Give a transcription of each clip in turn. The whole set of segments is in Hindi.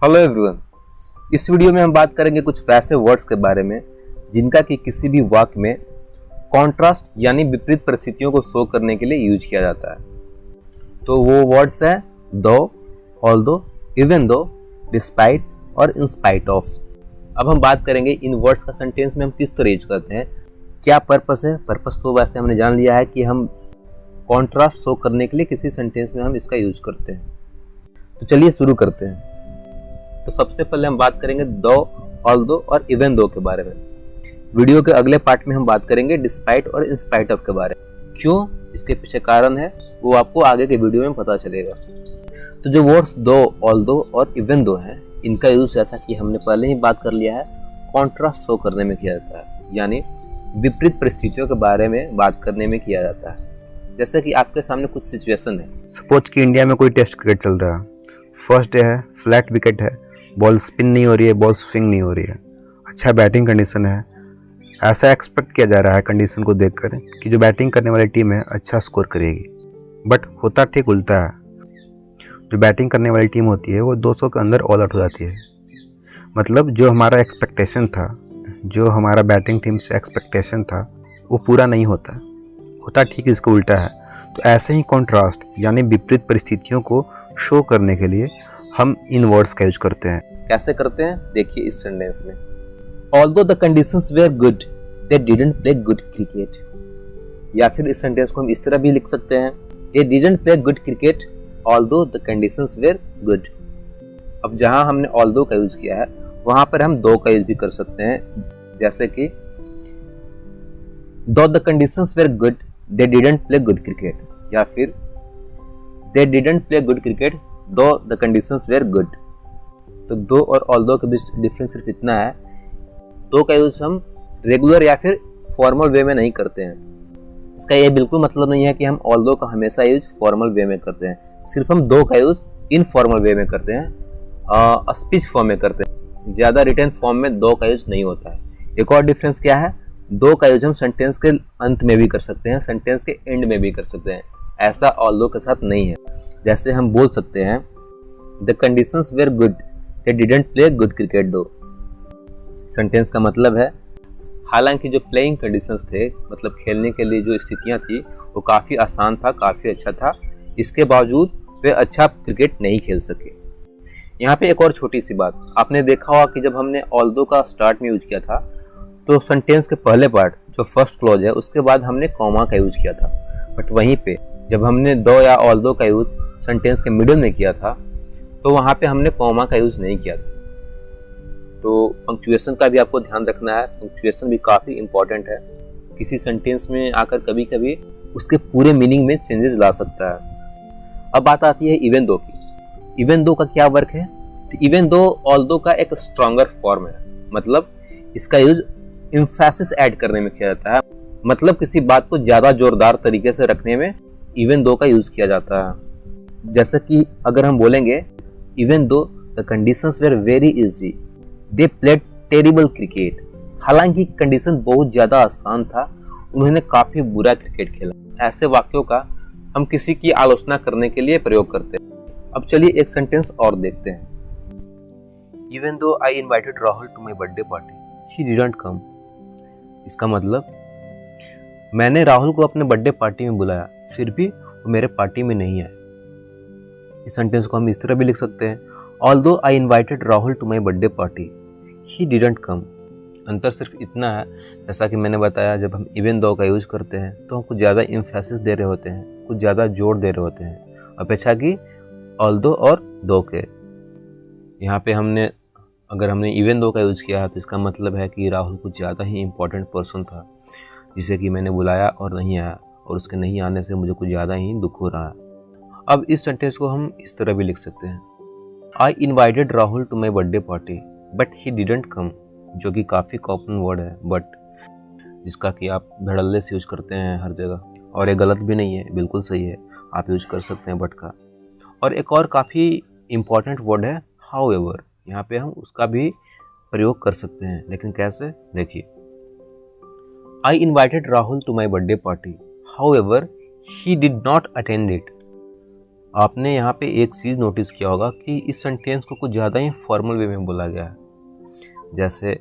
Hello everyone. इस वीडियो में हम बात करेंगे कुछ वैसे वर्ड्स के बारे में जिनका कि किसी भी वाक्य में कॉन्ट्रास्ट यानी विपरीत परिस्थितियों को शो करने के लिए यूज किया जाता है। तो वो वर्ड्स हैं दो, ऑल्दो, इवन दो, डिस्पाइट और इन स्पाइट ऑफ। अब हम बात करेंगे इन वर्ड्स का सेंटेंस में हम किस तरह यूज करते हैं, क्या पर्पस है। पर्पस तो वैसे हमने जान लिया है कि हम कॉन्ट्रास्ट शो करने के लिए किसी सेंटेंस में हम इसका यूज करते हैं। तो चलिए शुरू करते हैं। तो सबसे पहले हम बात करेंगे दो, ऑल्दो और इवन दो के बारे में। वीडियो के अगले पार्ट में हम बात करेंगे डिस्पाइट और इन स्पाइट ऑफ के बारे में। क्यों, इसके पीछे कारण है वो आपको आगे के वीडियो में पता चलेगा। तो जो वर्ड्स दो, ऑल्दो और इवन दो हैं, इनका यूज जैसा कि हमने पहले ही बात कर लिया है कॉन्ट्रास्ट शो करने में किया जाता है, यानी विपरीत परिस्थितियों के बारे में बात करने में किया जाता है। जैसे कि आपके सामने कुछ सिचुएशन है। सपोज कि इंडिया में कोई टेस्ट क्रिकेट चल रहा है, फर्स्ट डे है, फ्लैट विकेट है, बॉल स्पिन नहीं हो रही है, बॉल स्विंग नहीं हो रही है, अच्छा बैटिंग कंडीशन है। ऐसा एक्सपेक्ट किया जा रहा है कंडीशन को देखकर कि जो बैटिंग करने वाली टीम है अच्छा स्कोर करेगी, बट होता ठीक उल्टा है। जो बैटिंग करने वाली टीम होती है वो 200 के अंदर ऑल आउट हो जाती है। मतलब जो हमारा एक्सपेक्टेशन था, जो हमारा बैटिंग टीम से एक्सपेक्टेशन था, वो पूरा नहीं होता, होता ठीक इसका उल्टा है। तो ऐसे ही कॉन्ट्रास्ट यानी विपरीत परिस्थितियों को शो करने के लिए हम इन वर्ड्स का यूज करते हैं। कैसे करते हैं देखिए इस सेंटेंस में। Although the conditions were good, they didn't play good cricket। या फिर इस सेंटेंस को हम इस तरह भी लिख सकते हैं, They didn't play good cricket, although the conditions were good। अब जहां हमने although का यूज किया है वहां पर हम दो का यूज भी कर सकते हैं। जैसे कि Though the conditions were good, they didn't play good cricket। या फिर They didn't play good cricket, though the conditions were good। तो दो और although के बीच डिफरेंस सिर्फ इतना है, दो का यूज हम रेगुलर या फिर फॉर्मल वे में नहीं करते हैं। इसका ये बिल्कुल मतलब नहीं है कि हम although का हमेशा यूज फॉर्मल वे में करते हैं। सिर्फ हम दो का यूज इनफॉर्मल वे में करते हैं, स्पीच फॉर्म में करते हैं। ज़्यादा रिटन फॉर्म में दो का यूज नहीं होता है। एक और डिफरेंस क्या है, दो का यूज हम सेंटेंस के अंत में भी कर सकते हैं, सेंटेंस के एंड में भी कर सकते हैं। ऐसा although के साथ नहीं है। जैसे हम बोल सकते हैं The conditions were good, they didn't play good cricket though। Sentence का मतलब है हालांकि जो प्लेइंग कंडीशंस थे, मतलब खेलने के लिए जो स्थितियां थी, वो काफ़ी आसान था, काफ़ी अच्छा था, इसके बावजूद वे अच्छा क्रिकेट नहीं खेल सके। यहाँ पे एक और छोटी सी बात, आपने देखा होगा कि जब हमने although का स्टार्ट में यूज किया था तो सेंटेंस के पहले पार्ट जो फर्स्ट क्लॉज है उसके बाद हमने कॉमा का यूज किया था। बट वहीं पे जब हमने दो या although का यूज सेंटेंस के मिडिल में किया था तो वहाँ पे हमने कॉमा का यूज नहीं किया था। तो पंक्चुएशन का भी आपको ध्यान रखना है। पंक्चुएशन भी काफ़ी इंपॉर्टेंट है, किसी सेंटेंस में आकर कभी कभी उसके पूरे मीनिंग में चेंजेस ला सकता है। अब बात आती है इवन दो की। इवन दो का क्या वर्क है, तो इवन दो although का एक स्ट्रॉन्गर फॉर्म है। मतलब इसका यूज एम्फेसिस ऐड करने में किया जाता है, मतलब किसी बात को ज़्यादा जोरदार तरीके से रखने में इवन दो का यूज किया जाता है। जैसे कि अगर हम बोलेंगे even though the conditions were very easy, they played terrible cricket. हालांकि कंडीशन बहुत ज़्यादा आसान था, उन्होंने काफ़ी बुरा क्रिकेट खेला। ऐसे वाक्यों का हम किसी की आलोचना करने के लिए प्रयोग करते हैं। अब चलिए एक सेंटेंस और देखते हैं। Even though I invited Rahul to my birthday party, he didn't come. इसका मतलब मैंने राहुल को अपने बर्थडे पार्टी में बुलाया, फिर भी वो मेरे पार्टी में नहीं आए। इस सेंटेंस को हम इस तरह भी लिख सकते हैं, Although I invited Rahul to my birthday party, he didn't come। अंतर सिर्फ इतना है, जैसा कि मैंने बताया, जब हम इवन दो का यूज करते हैं तो हम कुछ ज़्यादा एम्फेसिस दे रहे होते हैं, कुछ ज़्यादा जोर दे रहे होते हैं अपेक्षा की although और दो के। यहाँ पे अगर हमने इवन दो का यूज किया है तो इसका मतलब है कि राहुल कुछ ज़्यादा ही इम्पोर्टेंट पर्सन था जिसे कि मैंने बुलाया और नहीं आया, और उसके नहीं आने से मुझे कुछ ज़्यादा ही दुख हो रहा है। अब इस सेंटेंस को हम इस तरह भी लिख सकते हैं, I invited Rahul to my birthday party but he didn't come, जो कि काफ़ी कॉमन वर्ड है, बट जिसका कि आप धड़ल्ले से यूज करते हैं हर जगह, और ये गलत भी नहीं है, बिल्कुल सही है, आप यूज कर सकते हैं बट का। और एक और काफ़ी इम्पॉर्टेंट वर्ड है हाउएवर। यहाँ पे हम उसका भी प्रयोग कर सकते हैं, लेकिन कैसे देखिए। I invited Rahul to my birthday party, however he did not attend it. आपने यहाँ पे एक चीज़ नोटिस किया होगा कि इस सेंटेंस को कुछ ज़्यादा ही फॉर्मल वे में बोला गया है। जैसे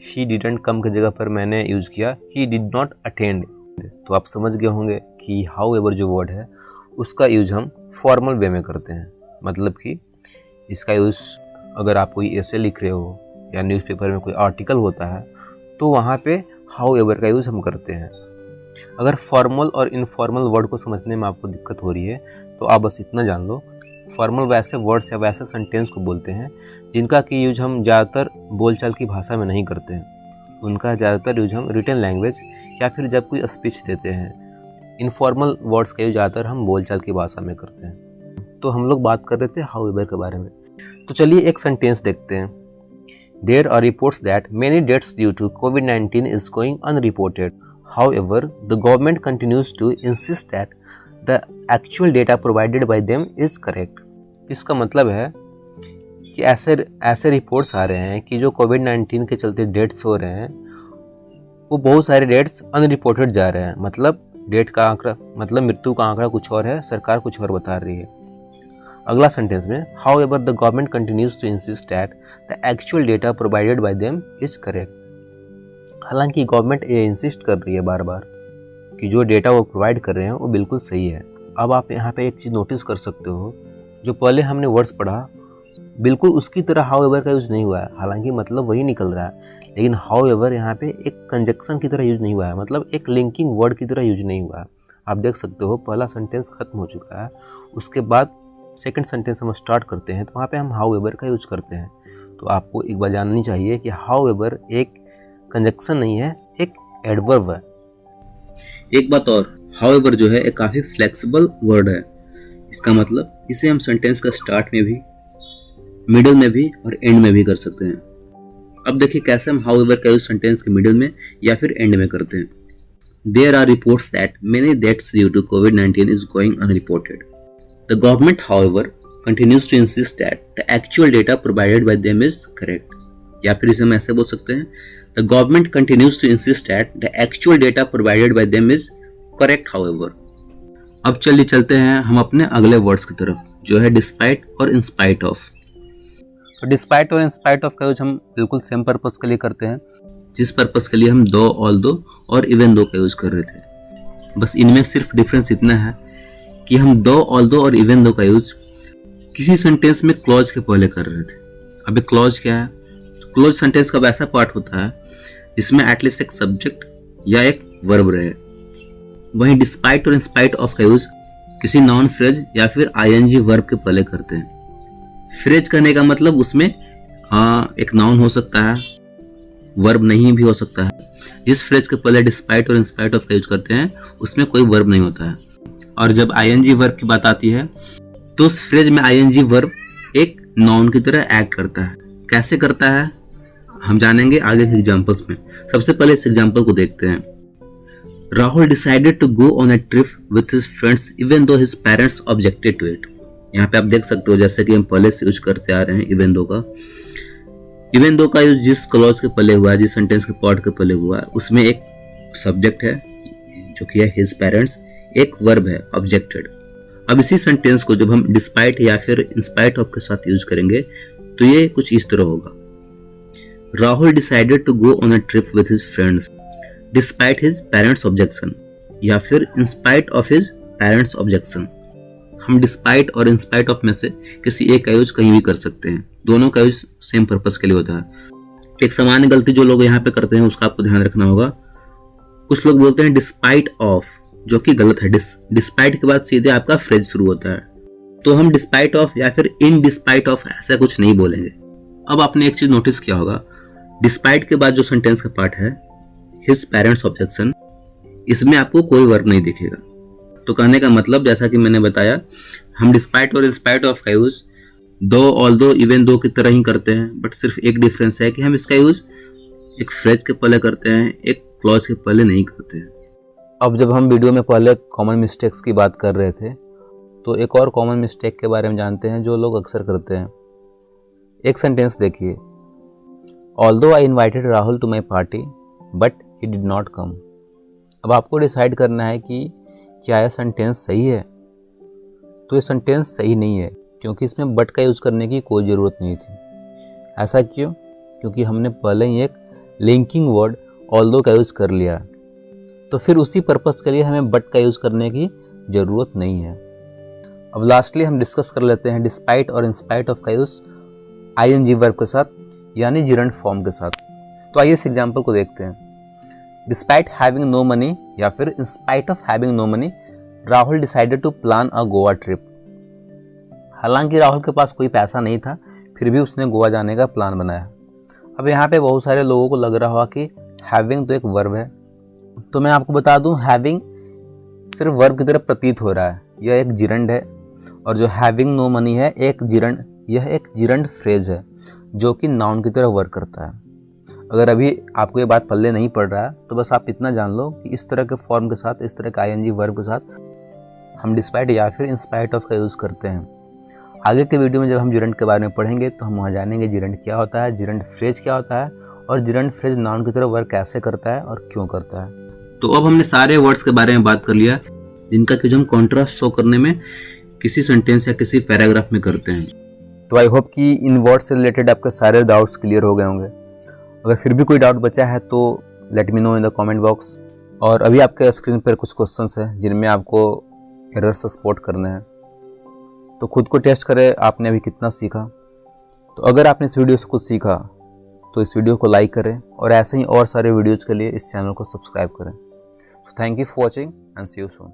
ही डिडंट कम की जगह पर मैंने यूज़ किया ही डिड नॉट अटेंड। तो आप समझ गए होंगे कि हाउ एवर जो वर्ड है उसका यूज हम फॉर्मल वे में करते हैं। मतलब कि इसका यूज़ अगर आप कोई ऐसे लिख रहे हो या न्यूज़पेपर में कोई आर्टिकल होता है तो वहाँ पे हाउ एवर का यूज़ हम करते हैं। अगर फॉर्मल और इनफॉर्मल वर्ड को समझने में आपको दिक्कत हो रही है तो आप बस इतना जान लो, फॉर्मल वैसे वर्ड्स या वैसे सेंटेंस को बोलते हैं जिनका की यूज हम ज़्यादातर बोलचाल की भाषा में नहीं करते हैं। उनका ज़्यादातर यूज हम रिटन लैंग्वेज या फिर जब कोई स्पीच देते हैं। इनफॉर्मल वर्ड्स का यूज ज़्यादातर हम बोलचाल की भाषा में करते हैं। तो हम लोग बात कर रहे थे हाउ एवर के बारे में। तो चलिए एक सेंटेंस देखते हैं। There are reports that many deaths due to COVID-19 is going unreported. However, the government continues to insist that the actual data provided by them is correct. इसका मतलब है कि ऐसे रिपोर्ट्स आ रहे हैं कि जो COVID-19 के चलते डेट्स हो रहे हैं वो बहुत सारे डेट्स अनरिपोर्टेड जा रहे हैं। मतलब डेट का आंकड़ा, मतलब मृत्यु का आंकड़ा कुछ और है, सरकार कुछ और बता रही है। अगला सेंटेंस में However, the government continues to insist that the actual data provided by them is correct. हालांकि गवर्नमेंट ये इंसिस्ट कर रही है बार बार कि जो डेटा वो प्रोवाइड कर रहे हैं वो बिल्कुल सही है। अब आप यहाँ पे एक चीज़ नोटिस कर सकते हो, जो पहले हमने वर्ड्स पढ़ा बिल्कुल उसकी तरह हाउ एवर का यूज़ नहीं हुआ है। हालांकि मतलब वही निकल रहा है, लेकिन हाउ एवर यहाँ पे एक कंजक्शन की तरह यूज नहीं हुआ है, मतलब एक लिंकिंग वर्ड की तरह यूज नहीं हुआ है। आप देख सकते हो पहला सेंटेंस खत्म हो चुका है, उसके बाद सेकंड सेंटेंस हम स्टार्ट करते हैं तो वहाँ पे हम हाउ एवर का यूज़ करते हैं। तो आपको एक बात जाननी चाहिए कि हाउ एवर एक कंजक्शन नहीं है, एक एडवर्ब है। एक बात और, हाउएवर जो है एक काफ़ी फ्लेक्सिबल वर्ड है। इसका मतलब इसे हम सेंटेंस का स्टार्ट में भी, मिडिल में भी और एंड में भी कर सकते हैं। अब देखिए कैसे हम हाउएवर का यूज सेंटेंस के मिडिल में या फिर एंड में करते हैं। There are reports that many deaths due to COVID-19 is going unreported. The government however continues to insist that the actual data provided by them is correct. या फिर इसे हम ऐसे बोल सकते हैं, The government continues to insist that the actual data provided by them is correct, however. अब चलिए चलते हैं हम अपने अगले वर्ड्स की तरफ, जो है डिस्पाइट और इंस्पाइट ऑफ। तो डिस्पाइट और इंस्पाइट ऑफ का यूज हम बिल्कुल सेम पर्पस के लिए करते हैं, जिस पर्पस के लिए हम दो, ऑल्दो और इवन दो का यूज कर रहे थे। बस इनमें सिर्फ डिफरेंस इतना है कि हम दो, ऑल्दो और इवन दो का यूज किसी सेंटेंस में क्लॉज के पहले कर रहे थे। अभी क्लॉज क्या है? क्लॉज सेंटेंस का वैसा पार्ट होता है जिसमें एटलीस्ट एक सब्जेक्ट या एक वर्ब रहे। वहीं डिस्पाइट और इंस्पाइट ऑफ का यूज किसी नॉन फ्रेज या फिर आईएनजी वर्ब के पहले करते हैं। फ्रेज कहने का मतलब उसमें एक नाउन हो सकता है, वर्ब नहीं भी हो सकता है। जिस फ्रेज के पहले डिस्पाइट और इंस्पाइट ऑफ का यूज करते हैं उसमें कोई वर्ब नहीं होता है। और जब आईएनजी वर्ब की बात आती है तो उस फ्रेज में आईएनजी वर्ब एक नाउन की तरह एक्ट करता है। कैसे करता है हम जानेंगे आगे के एग्जांपल्स में। सबसे पहले इस एग्जांपल को देखते हैं। Rahul decided to go on a trip with his friends even though his parents objected to it. यहाँ पे आप देख सकते हो जैसे कि हम पहले से यूज करते आ रहे हैं इवन दो का। इवन दो का यूज जिस क्लॉज के पहले हुआ है, जिस सेंटेंस के पार्ट के पहले हुआ है, उसमें एक सब्जेक्ट है जो कि है हिज पेरेंट्स, एक वर्ब है ऑब्जेक्टेड। अब इसी सेंटेंस को जब हम डिस्पाइट या फिर इंस्पाइट ऑफ के साथ यूज करेंगे तो ये कुछ इस तरह होगा। Rahul decided to go on a trip with his friends despite his parents objection, या फिर in spite of his parents objection. हम डिस्पाइट और इंस्पाइट ऑफ में से किसी एक का यूज कहीं भी कर सकते हैं, दोनों का यूज सेम पर्पस के लिए होता है। एक सामान्य गलती जो लोग यहाँ पे करते हैं उसका आपको ध्यान रखना होगा। कुछ लोग बोलते हैं डिस्पाइट ऑफ, जो कि गलत है। डिस्पाइट के बाद सीधे आपका फ्रेज शुरू होता है, तो हम डिस्पाइट ऑफ या फिर इन डिस्पाइट ऑफ ऐसा कुछ नहीं बोलेंगे। अब आपने एक चीज नोटिस किया होगा, डिस्पाइट के बाद जो सेंटेंस का पार्ट है हिज पेरेंट्स ऑब्जेक्शन, इसमें आपको कोई वर्ब नहीं दिखेगा। तो कहने का मतलब जैसा कि मैंने बताया, हम डिस्पाइट और इंस्पाइट ऑफ का यूज दो, ऑल्दो, इवन दो की तरह ही करते हैं, बट सिर्फ एक डिफरेंस है कि हम इसका यूज एक फ्रेज के पहले करते हैं, एक क्लॉज के पहले नहीं करते हैं। अब जब हम वीडियो में पहले कॉमन मिस्टेक्स की बात कर रहे थे तो एक और कॉमन मिस्टेक के बारे में जानते हैं जो लोग अक्सर करते हैं। एक सेंटेंस देखिए, although I invited Rahul to my party but he did not come. अब आपको डिसाइड करना है कि क्या यह सेंटेंस सही है। तो ये सेंटेंस सही नहीं है, क्योंकि इसमें बट का यूज़ करने की कोई ज़रूरत नहीं थी। ऐसा क्यों? क्योंकि हमने पहले ही एक लिंकिंग वर्ड ऑल्दो का यूज़ कर लिया, तो फिर उसी पर्पस के लिए हमें बट का यूज़ करने की ज़रूरत नहीं है। अब लास्टली हम डिस्कस कर लेते हैं डिस्पाइट और इंस्पाइट ऑफ का यूज़ आईएनजी वर्ब के साथ, यानी जिरंड फॉर्म के साथ। तो आइए इस एग्जाम्पल को देखते हैं। डिस्पाइट हैविंग नो मनी या फिर in spite of having no money, Rahul decided to plan a Goa trip. हालांकि राहुल के पास कोई पैसा नहीं था, फिर भी उसने गोवा जाने का प्लान बनाया। अब यहाँ पे बहुत सारे लोगों को लग रहा होगा कि हैविंग तो एक वर्ब है, तो मैं आपको बता दूं हैविंग सिर्फ वर्ब की तरह प्रतीत हो रहा है, यह एक जिरंड है। और जो हैविंग नो मनी है यह एक जिरंड फ्रेज है जो कि नाउन की तरह वर्क करता है। अगर अभी आपको ये बात पल्ले नहीं पड़ रहा है तो बस आप इतना जान लो कि इस तरह के फॉर्म के साथ, इस तरह के आईएनजी वर्ब के साथ हम डिस्पाइट या फिर इंस्पाइट ऑफ का यूज़ करते हैं। आगे के वीडियो में जब हम जिरंड के बारे में पढ़ेंगे तो हम वहाँ जानेंगे जिरंड क्या होता है, जिरंड फ्रेज क्या होता है, और जिरंड फ्रेज नाउन की तरह वर्क कैसे करता है और क्यों करता है। तो अब हमने सारे वर्ड्स के बारे में बात कर लिया जिनका यूज हम कॉन्ट्रास्ट शो करने में किसी सेंटेंस या किसी पैराग्राफ में करते हैं। तो आई होप कि इन वर्ड से रिलेटेड आपके सारे डाउट्स क्लियर हो गए होंगे। अगर फिर भी कोई डाउट बचा है तो let me know in the comment box. और अभी आपके स्क्रीन पर कुछ क्वेश्चंस हैं जिनमें आपको एरर से स्पॉट करने हैं, तो खुद को टेस्ट करें आपने अभी कितना सीखा। तो अगर आपने इस वीडियो से कुछ सीखा तो इस वीडियो को लाइक करें और ऐसे ही और सारे वीडियोज़ के लिए इस चैनल को सब्सक्राइब करें। So thank you for watching and see you soon.